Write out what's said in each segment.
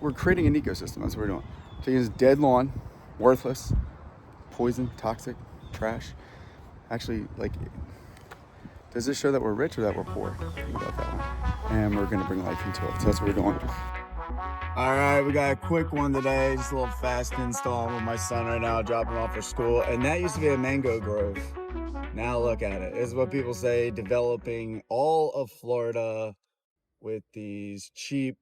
we're creating an ecosystem. That's what we're doing. Taking this dead lawn, worthless, poison, toxic, trash. Actually, like, does this show that we're rich or that we're poor? Think about that one. And we're gonna bring life into it. So that's what we're doing. All right, we got a quick one today. Just a little fast install with my son right now, dropping him off for school. And that used to be a mango grove. Now look at it. This is what people say, developing all of Florida with these cheap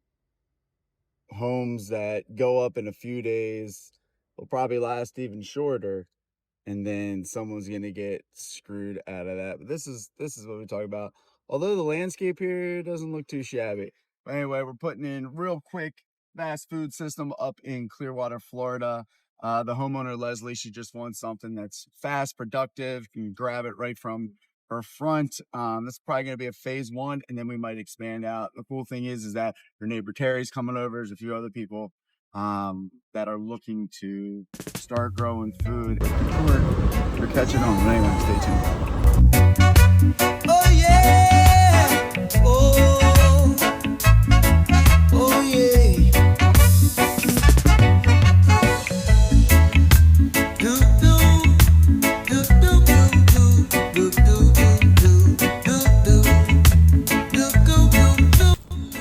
homes that go up in a few days, will probably last even shorter, and then someone's gonna get screwed out of that. But this is what we talk about. Although the landscape here doesn't look too shabby. But anyway, we're putting in real quick fast food system up in Clearwater, Florida. The homeowner Leslie, she just wants something that's fast, productive, can grab it right from her front. That's probably going to be a phase 1, and then we might expand out. The cool thing is that your neighbor Terry's coming over. There's a few other people that are looking to start growing food. We're catching on. But anyway, stay tuned. Oh yeah, oh yeah.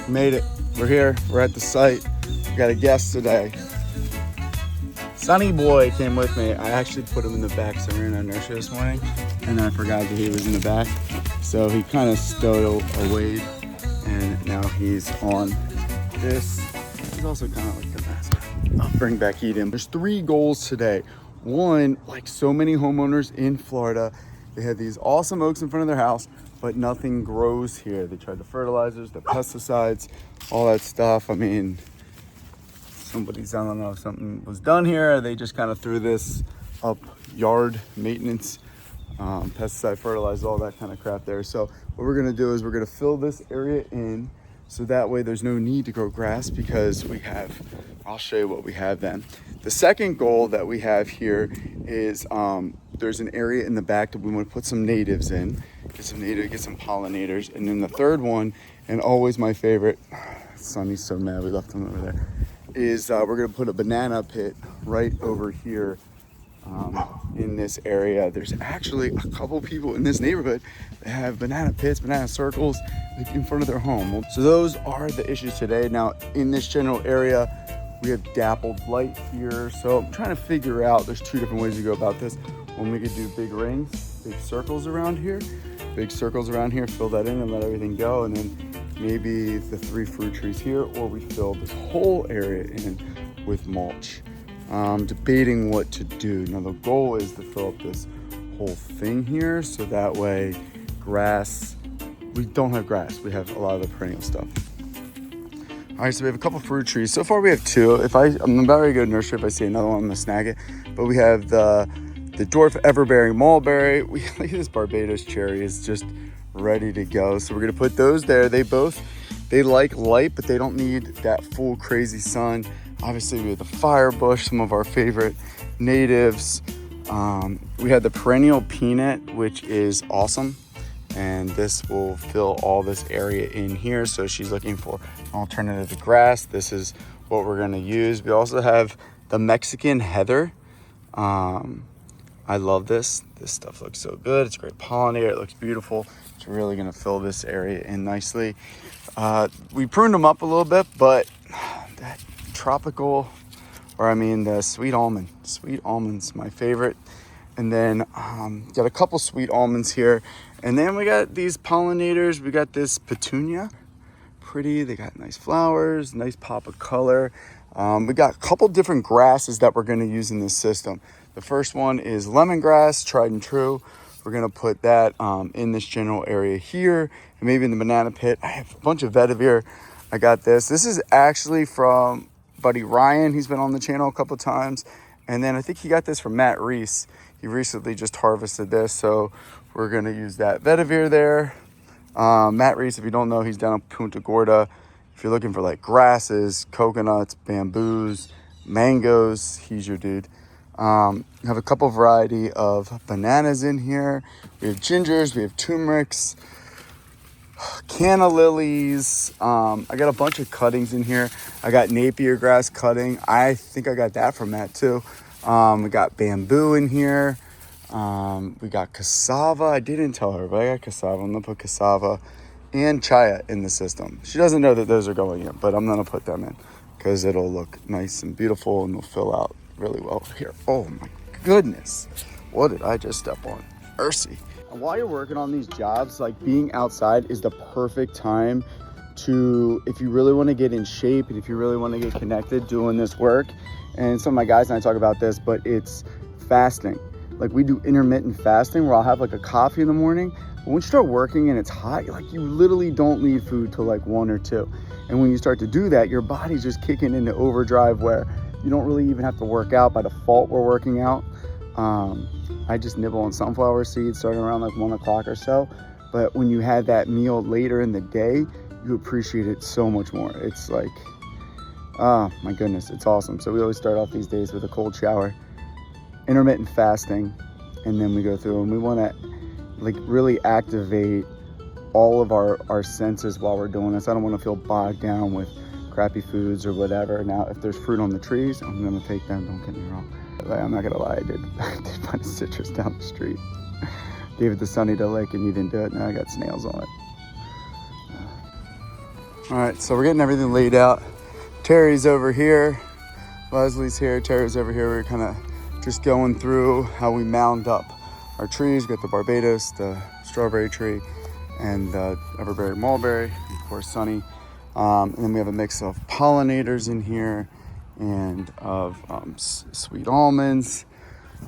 Made it. We're here. We're at the site. We got a guest today. Sonny boy came with me. I actually put him in the back, so we were in our nursery this morning, and I forgot that he was in the back. So he kind of stowed away, and now he's on this. He's also kind of like the master. I'll bring back Eden. There's 3 goals today. One, like so many homeowners in Florida, they have these awesome oaks in front of their house, but nothing grows here. They tried the fertilizers, the pesticides, all that stuff. I mean, I don't know if something was done here. They just kind of threw this up, yard maintenance, pesticide, fertilizer, all that kind of crap there. So what we're gonna do is we're gonna fill this area in, so that way there's no need to grow grass, because I'll show you what we have then. The second goal that we have here is there's an area in the back that we want to put some natives in, get some pollinators. And then the third one, and always my favorite, Sonny's so mad we left him over there, is we're gonna put a banana pit right over here in this area. There's actually a couple people in this neighborhood that have banana pits, banana circles, like in front of their home. So those are the issues today. Now in this general area, we have dappled light here. So I'm trying to figure out, there's 2 different ways to go about this. One, we could do big rings, big circles around here, fill that in and let everything go. And then maybe the 3 fruit trees here, or we fill this whole area in with mulch. Debating what to do. Now the goal is to fill up this whole thing here, so that way we don't have grass. We have a lot of the perennial stuff. All right, so we have a couple fruit trees. So far we have 2. I'm about ready to go to nursery. If I see another one, I'm gonna snag it. But we have the Dwarf everbearing mulberry. Look at this Barbados cherry is just ready to go. So we're gonna put those there. They like light, but they don't need that full crazy sun. Obviously we have the fire bush, some of our favorite natives. We had the perennial peanut, which is awesome. And this will fill all this area in here. So she's looking for an alternative to grass. This is what we're gonna use. We also have the Mexican heather. I love this. This stuff looks so good. It's a great pollinator. It looks beautiful. It's really gonna fill this area in nicely. We pruned them up a little bit, but that tropical, the sweet almond's my favorite. And then got a couple sweet almonds here. And then we got these pollinators. We got this petunia, pretty. They got nice flowers, nice pop of color. We got a couple different grasses that we're gonna use in this system. The first one is lemongrass, tried and true. We're gonna put that in this general area here, and maybe in the banana pit. I have a bunch of vetiver. I got this. This is actually from buddy Ryan. He's been on the channel a couple times. And then I think he got this from Matt Reese. He recently just harvested this, so we're gonna use that vetiver there. Matt Reese, if you don't know, he's down in Punta Gorda. If you're looking for like grasses, coconuts, bamboos, mangoes, he's your dude. We have a couple variety of bananas in here. We have gingers, we have turmerics. Canna lilies. I got a bunch of cuttings in here. I got Napier grass cutting. I think I got that from Matt too. We got bamboo in here. We got cassava. I didn't tell her, but I got cassava. I'm gonna put cassava and chaya in the system. She doesn't know that those are going in, but I'm gonna put them in because it'll look nice and beautiful and they'll fill out really well here. Oh my goodness. What did I just step on? Mercy. And while you're working on these jobs, like being outside is the perfect time to, if you really want to get in shape and if you really want to get connected doing this work. And some of my guys and I talk about this, but it's fasting. Like we do intermittent fasting where I'll have like a coffee in the morning. But when you start working and it's hot, like you literally don't need food till like 1 or 2. And when you start to do that, your body's just kicking into overdrive where you don't really even have to work out. By default, we're working out. I just nibble on sunflower seeds starting around like 1 o'clock or so. But when you had that meal later in the day, you appreciate it so much more. It's like, oh my goodness, it's awesome. So we always start off these days with a cold shower, intermittent fasting, and then we go through and we want to like really activate all of our senses while we're doing this. I don't want to feel bogged down with crappy foods or whatever. Now, if there's fruit on the trees, I'm going to take them, don't get me wrong. I'm not gonna lie, I did find a citrus down the street. Gave it to Sonny to lick and he didn't do it. Now I got snails on it. All right, so we're getting everything laid out. Terry's over here, Leslie's here, Terry's over here. We're kind of just going through how we mound up our trees. We got the Barbados, the strawberry tree, and the everbearing mulberry, and of course Sonny. And then we have a mix of pollinators in here and of sweet almonds.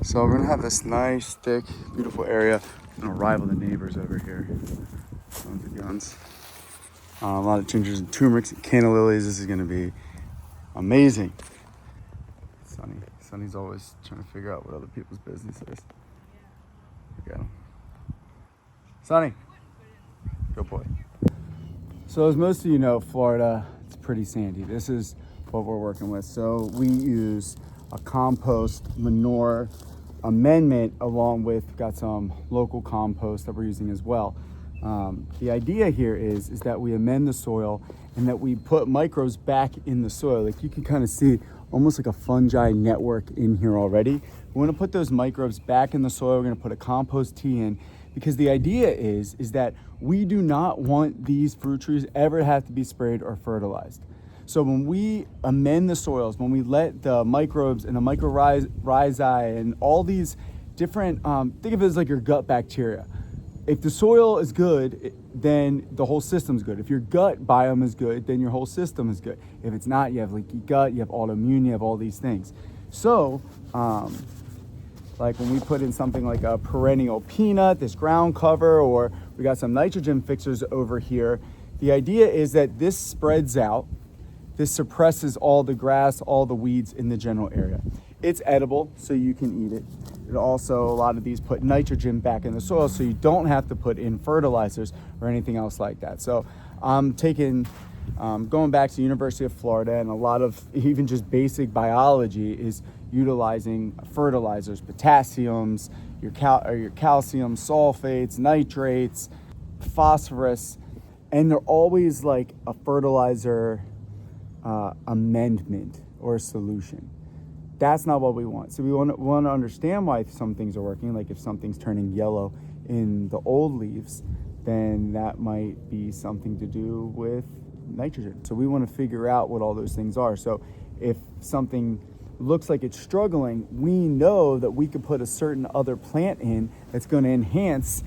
So we're gonna have this nice, thick, beautiful area. I'm gonna rival the neighbors over here. With the guns. A lot of gingers and turmerics and canna lilies. This is gonna be amazing. Sonny's always trying to figure out what other people's business is. Look at him. Sonny, good boy. So as most of you know, Florida, it's pretty sandy. This is what we're working with. So we use a compost manure amendment along with, got some local compost that we're using as well. The idea here is that we amend the soil and that we put microbes back in the soil. Like you can kind of see almost like a fungi network in here already. We want to put those microbes back in the soil. We're going to put a compost tea in because the idea is that we do not want these fruit trees ever have to be sprayed or fertilized. So when we amend the soils, when we let the microbes and the mycorrhizae and all these different, think of it as like your gut bacteria. If the soil is good, then the whole system's good. If your gut biome is good, then your whole system is good. If it's not, you have leaky gut, you have autoimmune, you have all these things. So, like when we put in something like a perennial peanut, this ground cover, or we got some nitrogen fixers over here, the idea is that this spreads out. This suppresses all the grass, all the weeds in the general area. It's edible, so you can eat it. It also, a lot of these put nitrogen back in the soil, so you don't have to put in fertilizers or anything else like that. So I'm going back to the University of Florida, and a lot of even just basic biology is utilizing fertilizers, potassiums, your calcium, sulfates, nitrates, phosphorus, and they're always like a fertilizer amendment or a solution. That's not what we want. So we want to understand why some things are working. Like if something's turning yellow in the old leaves, then that might be something to do with nitrogen. So we want to figure out what all those things are. So if something looks like it's struggling, we know that we could put a certain other plant in that's going to enhance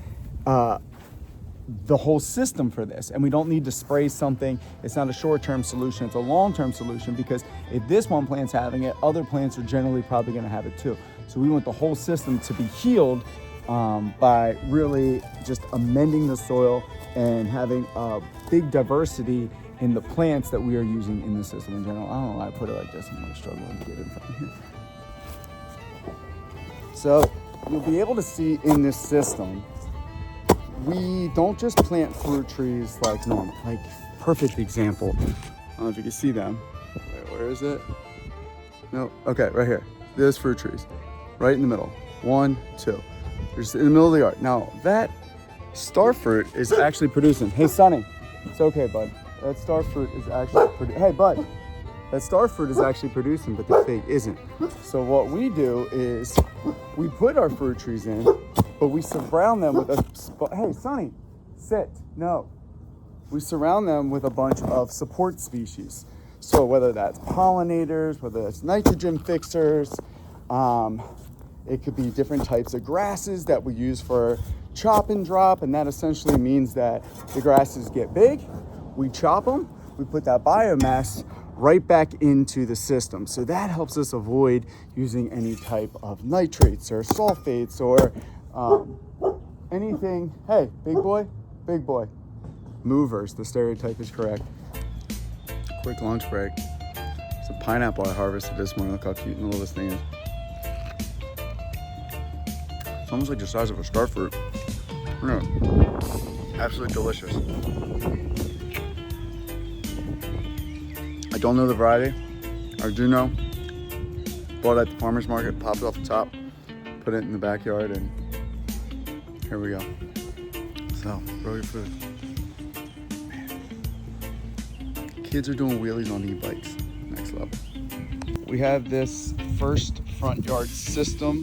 the whole system for this. And we don't need to spray something. It's not a short-term solution, it's a long-term solution, because if this one plant's having it, other plants are generally probably going to have it too. So we want the whole system to be healed by really just amending the soil and having a big diversity in the plants that we are using in the system in general. I don't know why I put it like this. I'm really struggling to get it from here. So you'll be able to see in this system, we don't just plant fruit trees like normal. Like, perfect example. I don't know if you can see them. Wait, where is it? No, okay, right here. There's fruit trees, right in the middle. 1, 2. They're just in the middle of the yard. Now, that starfruit is actually producing. Hey, Sonny, it's okay, bud. That starfruit is actually producing. Hey, bud, that starfruit is actually producing, but the fig isn't. So what we do is we put our fruit trees in, but we surround them with a, hey, Sonny, sit, no. We surround them with a bunch of support species. So whether that's pollinators, whether that's nitrogen fixers, it could be different types of grasses that we use for chop and drop, and that essentially means that the grasses get big, we chop them, we put that biomass right back into the system. So that helps us avoid using any type of nitrates or sulfates or anything. Hey, big boy. Movers, the stereotype is correct. Quick lunch break. It's a pineapple I harvested this morning. Look how cute and little this thing is. It's almost like the size of a starfruit. Yeah. Absolutely delicious. I don't know the variety. I do know. Bought it at the farmer's market, popped it off the top, put it in the backyard, and here we go. So, grow your food. Kids are doing wheelies on e-bikes. Next level. We have this first front yard system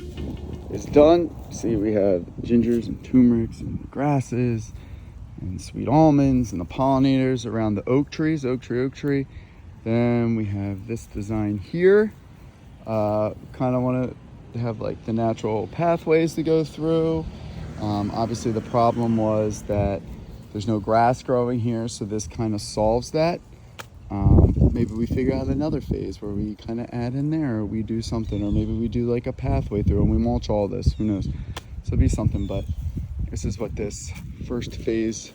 is done. See, we have gingers and turmerics and grasses and sweet almonds and the pollinators around the oak trees, oak tree. Then we have this design here. Kind of want to have like the natural pathways to go through. Obviously the problem was that there's no grass growing here, so this kind of solves that. Maybe we figure out another phase where we kind of add in there, or we do something, or maybe we do like a pathway through and we mulch all this, who knows. So it'll be something, but this is what this first phase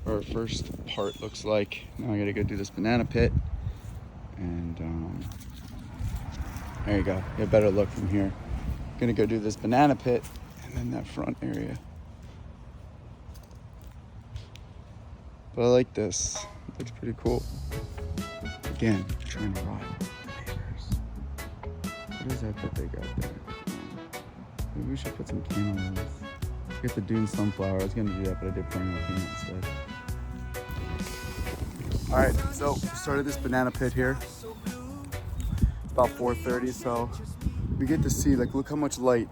or first part looks like. Now I gotta go do this banana pit, and there you go, get a better look from here. Gonna go do this banana pit and then that front area. But I like this, it looks pretty cool. Again, trying to rival the neighbors. What is that they got there? Maybe we should put some cantaloupes. Get the Dune sunflower. I was gonna do that, but I did perennial peanut instead. All right, so we started this banana pit here. It's about 4:30, so we get to see, like, look how much light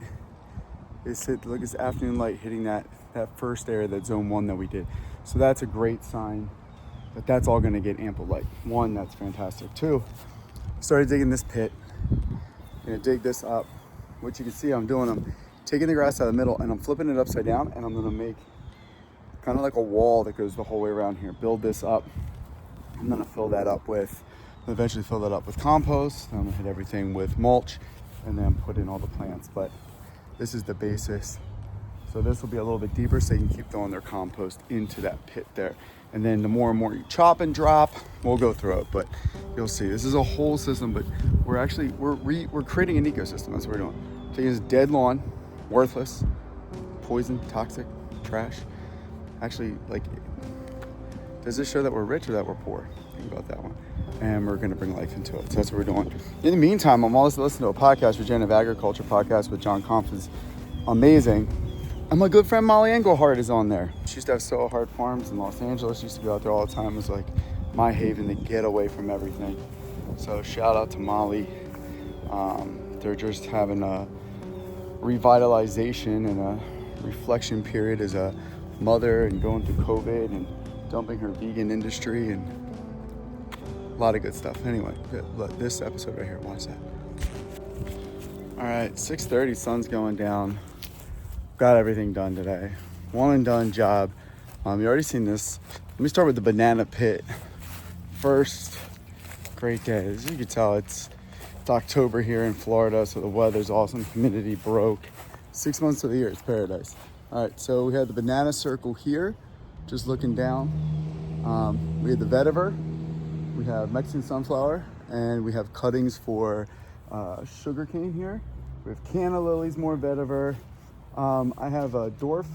is hit. Look, it's afternoon light hitting that first area, that zone 1 that we did. So that's a great sign. But that's all gonna get ample light. 1, that's fantastic. 2, started digging this pit. Gonna dig this up. What you can see I'm doing, I'm taking the grass out of the middle and I'm flipping it upside down, and I'm gonna make kind of like a wall that goes the whole way around here. Build this up. I'm gonna eventually fill that up with compost. I'm gonna hit everything with mulch and then put in all the plants. But this is the basis. So this will be a little bit deeper so you can keep throwing their compost into that pit there. And then the more and more you chop and drop, we'll go through it, but you'll see. This is a whole system, but we're creating an ecosystem. That's what we're doing. Taking this dead lawn, worthless, poison, toxic, trash. Actually, like, does this show that we're rich or that we're poor? Think about that one. And we're gonna bring life into it. So that's what we're doing. In the meantime, I'm always listening to a podcast, Regenerative Agriculture podcast with John Kampf. Is amazing. And my good friend Molly Engelhardt is on there. She used to have Soho Hard Farms in Los Angeles. She used to go out there all the time. It was like my haven to get away from everything. So shout out to Molly. They're just having a revitalization and a reflection period as a mother and going through COVID and dumping her vegan industry and a lot of good stuff. Anyway, this episode right here, watch that. All right, 6:30, sun's going down. Got everything done today. One and done job. You already seen this. Let me start with the banana pit. First, great day. As you can tell, it's October here in Florida, so the weather's awesome. Humidity broke. 6 months of the year, it's paradise. All right, so we had the banana circle here, just looking down. We had the vetiver, we have Mexican sunflower, and we have cuttings for sugarcane here. We have canna lilies, more vetiver. I have a dwarf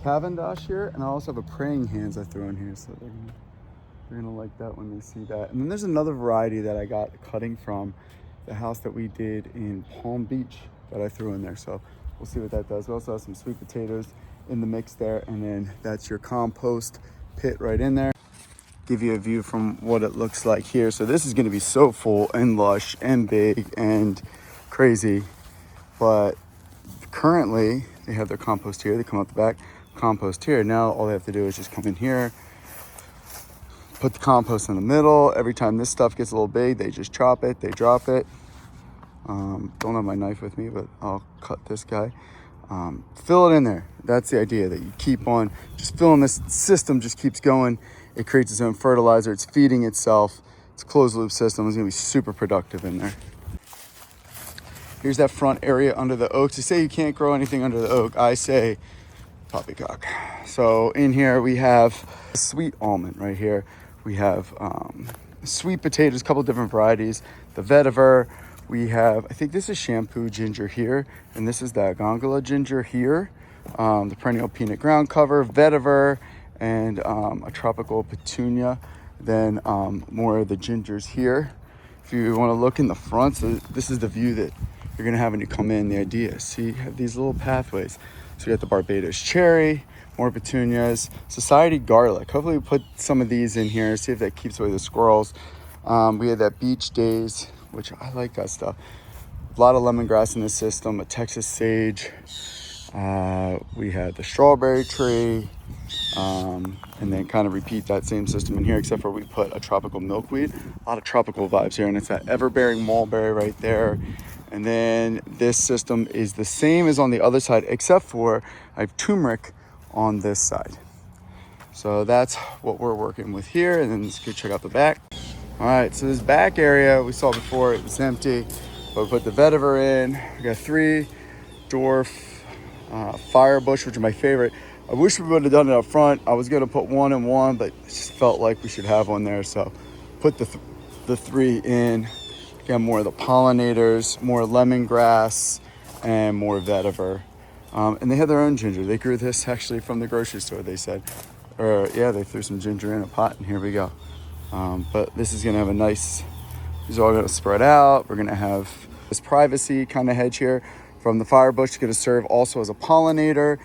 Cavendish here, and I also have a praying hands I threw in here, so they're gonna like that when they see that. And then there's another variety that I got cutting from the house that we did in Palm Beach that I threw in there, so we'll see what that does. We also have some sweet potatoes in the mix there. And then that's your compost pit right in there. Give you a view from what it looks like here. So this is going to be so full and lush and big and crazy. But currently they have their compost here. They come out the back, compost here. Now all they have to do is just come in here, put the compost in the middle. Every time this stuff gets a little big, they just chop it, they drop it. Don't have my knife with me, but I'll cut this guy. Fill it in there. That's the idea, that you keep on just filling. This system just keeps going. It creates its own fertilizer. It's feeding itself. It's a closed loop system. It's gonna be super productive in there. Here's that front area under the oaks. They say you can't grow anything under the oak. I say poppycock. So in here we have a sweet almond right here. We have sweet potatoes, a couple different varieties. The vetiver. We have, I think this is shampoo ginger here, and this is the galangal ginger here. The perennial peanut ground cover, vetiver, and a tropical petunia. Then more of the gingers here. If you want to look in the front, so this is the view that you're gonna have when you come in. The idea, see, you have these little pathways. So you got the Barbados cherry, more petunias, society garlic. Hopefully we put some of these in here, see if that keeps away the squirrels. We had that beach days, which I like that stuff. A lot of lemongrass in the system, a Texas sage. We had the strawberry tree, and then kind of repeat that same system in here, except for we put a tropical milkweed. A lot of tropical vibes here, and it's that everbearing mulberry right there. And then this system is the same as on the other side, except for I have turmeric on this side. So that's what we're working with here. And then let's go check out the back. All right, so this back area we saw before, it was empty, but we put the vetiver in. We got 3 dwarf firebush, which are my favorite. I wish we would have done it up front. I was gonna put 1 and 1, but it just felt like we should have one there. So put the 3 in. Got more of the pollinators, more lemongrass, and more vetiver. And they had their own ginger. They grew this actually from the grocery store, they said. Or yeah, they threw some ginger in a pot, and here we go. But this is gonna have a nice, these are all gonna spread out. We're gonna have this privacy kind of hedge here from the firebush. It's gonna serve also as a pollinator.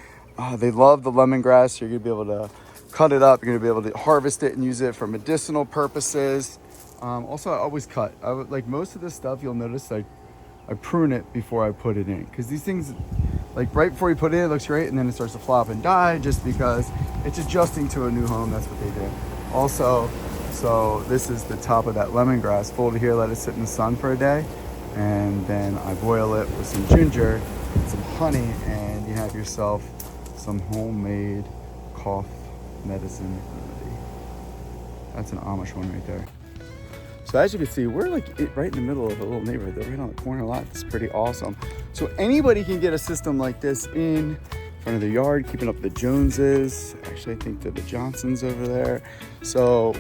They love the lemongrass. You're gonna be able to cut it up. You're gonna be able to harvest it and use it for medicinal purposes. Also, I always cut. Like most of this stuff, you'll notice I prune it before I put it in. Because these things, like right before you put it in, it looks great, and then it starts to flop and die just because it's adjusting to a new home. That's what they do. Also, so this is the top of that lemongrass. Fold it here, let it sit in the sun for a day, and then I boil it with some ginger and some honey, and you have yourself some homemade cough medicine remedy. That's an Amish one right there. So as you can see, we're like right in the middle of a little neighborhood. They're right on the corner lot. It's pretty awesome. So anybody can get a system like this in front of the yard, keeping up the Joneses. Actually, I think they're the Johnsons over there. So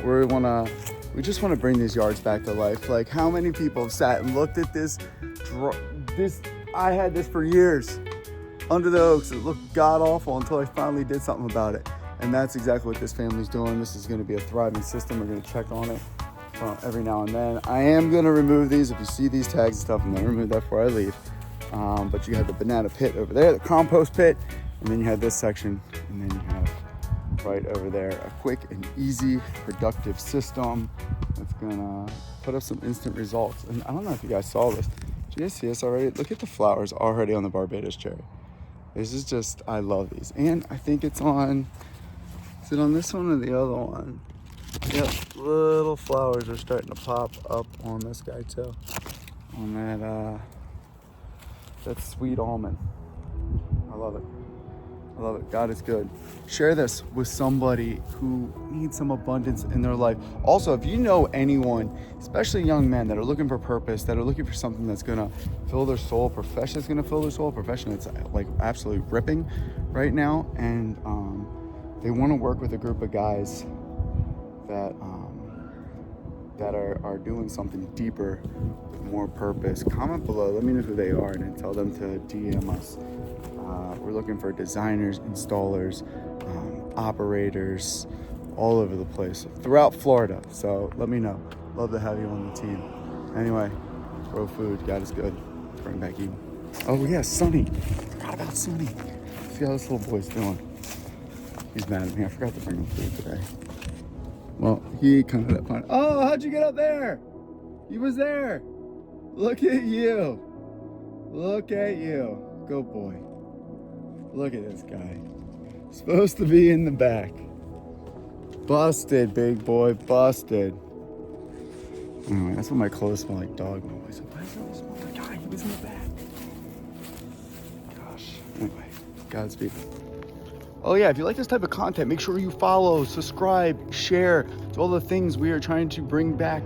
we just want to bring these yards back to life. Like, how many people have sat and looked at this? I had this for years under the oaks. It looked god awful until I finally did something about it. And that's exactly what this family's doing. This is going to be a thriving system. We're going to check on it every now and then. I am going to remove these. If you see these tags and stuff, I'm going to remove that before I leave. But you have the banana pit over there, the compost pit, and then you have this section, and then you have right over there a quick and easy, productive system that's going to put up some instant results. And I don't know if you guys saw this. Did you guys see this already? Look at the flowers already on the Barbados cherry. This is just, I love these. And I think it's on, is it on this one or the other one? Yep, little flowers are starting to pop up on this guy too. On that sweet almond. I love it. I love it. God is good. Share this with somebody who needs some abundance in their life. Also, if you know anyone, especially young men that are looking for purpose, that are looking for something that's gonna fill their soul, profession that's gonna fill their soul, profession that's like absolutely ripping right now, and they want to work with a group of guys that are doing something deeper with more purpose, comment below. Let me know who they are, and then tell them to DM us. We're looking for designers, installers, operators, all over the place throughout Florida. So let me know. Love to have you on the team. Anyway, grow food. God is good. Bring back Eden. Oh yeah, Sunny. Forgot about Sunny. See how this little boy's doing. He's mad at me. I forgot to bring him food today. Well, he ate kind of that fun. Oh, how'd you get up there? He was there. Look at you. Look at you. Good boy. Look at this guy. Supposed to be in the back. Busted, big boy. Busted. Anyway, that's what my clothes smell like, dog noise. Why does it smell like guy? He was in the back. Gosh. Anyway, Godspeed. Oh yeah, if you like this type of content, make sure you follow, subscribe, share. It's all the things we are trying to bring back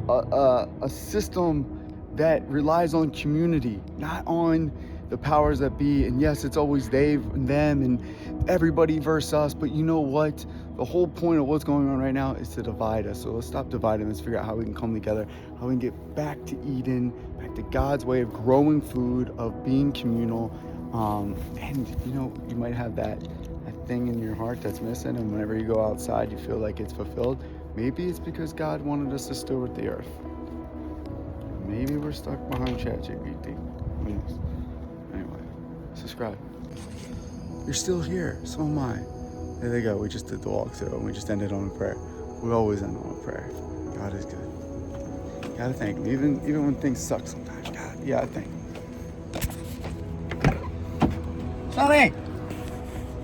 a system that relies on community, not on the powers that be. And yes, it's always they and them and everybody versus us. But you know what? The whole point of what's going on right now is to divide us. So let's stop dividing. Let's figure out how we can come together, how we can get back to Eden, back to God's way of growing food, of being communal. And you know, you might have that thing in your heart that's missing, and whenever you go outside you feel like it's fulfilled. Maybe it's because God wanted us to steward the earth. Maybe we're stuck behind ChatGPT. Who knows? Anyway, subscribe. You're still here, so am I. There they go. We just did the walkthrough and we just ended on a prayer. We always end on a prayer. God is good. Gotta thank him. Even when things suck sometimes. God, you gotta thank him. Sonny!